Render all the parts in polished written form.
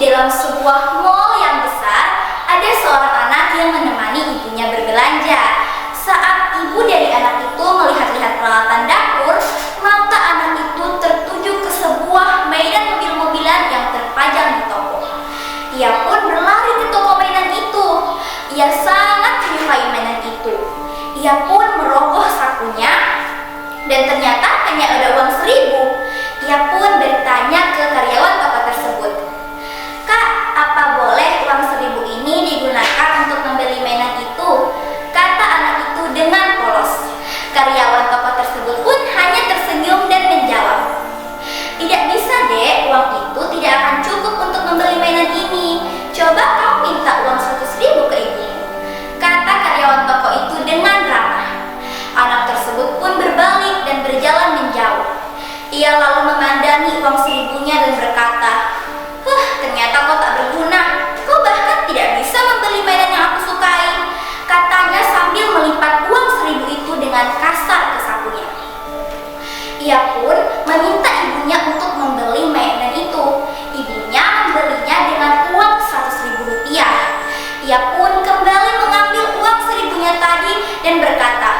dalam sebuah mall yang besar, ada seorang anak yang menemani ibunya berbelanja. Saat ibu dari anak itu melihat-lihat peralatan dapur, mata anak itu tertuju ke sebuah mainan mobil-mobilan yang terpajang di toko. Ia pun berlari ke toko mainan itu. Ia sangat menyukai mainan itu. Ia pun merogoh sakunya dan ternyata hanya ada uang 1.000. Ia pun bertanya ke karyawan toko tersebut, "Kak, apa boleh uang 1.000 ini digunakan untuk membeli mainan itu?" Kata anak itu dengan polos. Karyawan toko tersebut pun hanya tersenyum dan menjawab, "Tidak bisa, Dek, uang itu tidak akan cukup untuk membeli mainan ini. Coba kamu minta uang 100.000 ke ibu," kata karyawan toko itu dengan ramah. Anak tersebut pun berbalik dan berjalan menjauh. Ia lalu memandangi uang 1.000-nya dan berkata, "Ternyata kau tak berguna. Kau bahkan tidak bisa membeli mainan yang aku sukai," katanya sambil melipat uang 1.000 itu dengan kasar ke sakunya. Ia pun meminta ibunya untuk membeli mainan itu. Ibunya membelinya dengan uang 100.000 rupiah. Ia pun kembali mengambil uang 1.000-nya tadi dan berkata,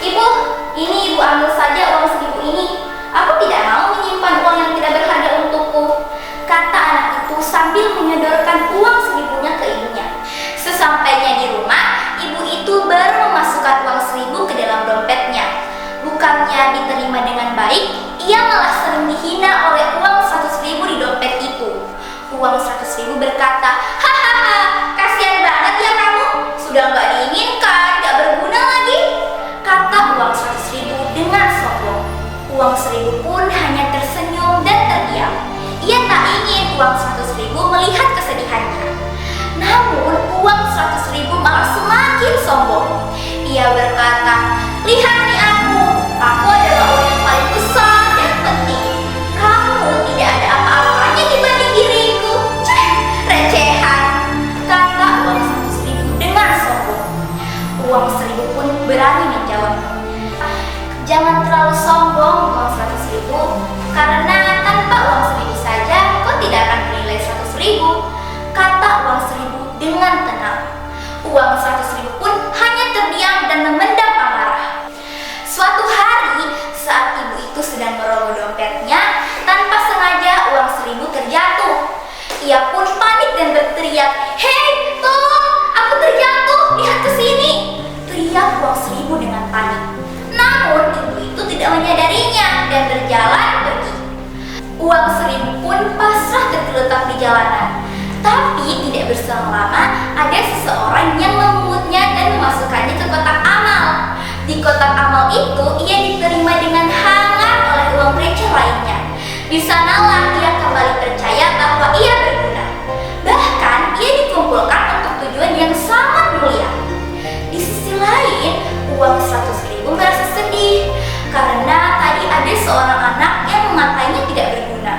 "Ibu, ini ibu ambil saja uang 1.000 ini. Aku tidak mau menyimpan uang yang tidak berharga untukku," kata anak itu sambil menyodorkan uang 1.000-nya ke ibunya. Sesampainya di rumah, ibu itu baru memasukkan uang 1.000 ke dalam dompetnya. Bukannya diterima dengan baik, ia malah sering dihina oleh uang 100.000 di dompet itu. Uang 100.000 berkata, "Hahaha, kasihan banget ya kamu. Sudah nggak diinginkan, nggak berguna lagi," kata uang 100.000 dengan sombong. Uang 1.000 pun hanya tersenyum dan terdiam. Ia tak ingin uang 100.000 melihat kesedihannya. Namun uang 100.000 malah semakin sombong. Ia berkata, "Lihat nih aku adalah orang yang paling besar dan penting. Kamu tidak ada apa-apanya dibanding diriku. Recehan," kata uang 100.000 dengan sombong. Uang 1.000 pun berani menjawab, "Jangan terlalu sombong uang 100.000, karena tanpa uang 1.000 saja kau tidak akan bernilai 100.000, kata uang 1.000 dengan tenang. Uang 100.000 pun hanya terdiam dan memendam amarah. Suatu hari, saat ibu itu sedang merogoh dompetnya, tanpa sengaja uang 1.000 terjatuh. Ia pun panik dan berteriak, "Hei, tolong, aku terjatuh, lihat ke sini," teriak uang 1.000 dengan panik. Namun ibu itu tidak menyadarinya dan berjalan pergi. Uang 1.000 pun pasrah tergeletak di jalanan. Tapi tidak berselang lama, ada seseorang yang memungutnya dan memasukkannya ke kotak amal. Di kotak amal itu, ia diterima dengan hangat oleh uang receh lainnya. Di sanalah ia kembali percaya bahwa ia berguna. Bahkan ia dikumpulkan untuk tujuan yang sangat mulia. Di sisi lain, uang 100.000 merasa sedih karena tadi ada seorang anak yang mematainya tidak berguna.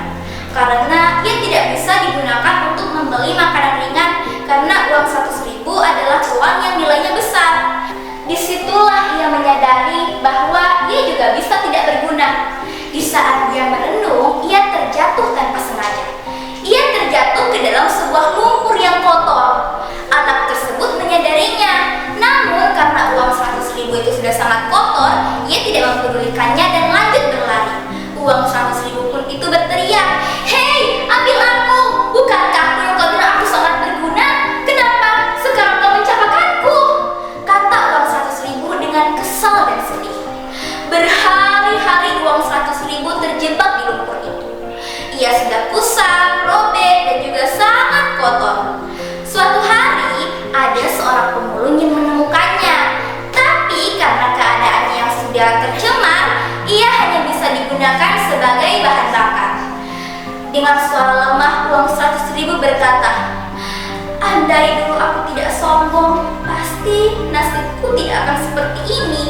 Karena ia tidak bisa digunakan untuk membeli makanan ringan karena uang 100.000 adalah uang yang nilainya besar. Disitulah ia menyadari bahwa ia juga bisa tidak berguna. Di saat dia merenung, ia terjatuh tanpa sengaja. Ia terjatuh ke dalam sebuah lumpur yang kotor. Anak tersebut menyadarinya. Namun karena uang 100.000 itu sudah sangat kotor, ia tidak mempedulikannya dan lanjut berlari. Uang 100.000 pun itu berteriak, "Hei, ambil aku! Bukankah aku yang kau bilang aku sangat berguna? Kenapa sekarang kau mencapakanku?" kata uang 100.000 dengan kesal dan sedih. Berhari-hari uang 100.000 terjebak di lumpur itu. Ia sudah kusam, robek, dan juga sangat kotor. Suatu hari, ada seorang pemulung yang menemukannya. Tapi karena keadaannya yang sudah tercemar, ia hanya bisa digunakan sebagai bahan bakar. Dengan suara lemah, uang 100.000 berkata, "Andai dulu aku tidak sombong, pasti nasibku tidak akan seperti ini."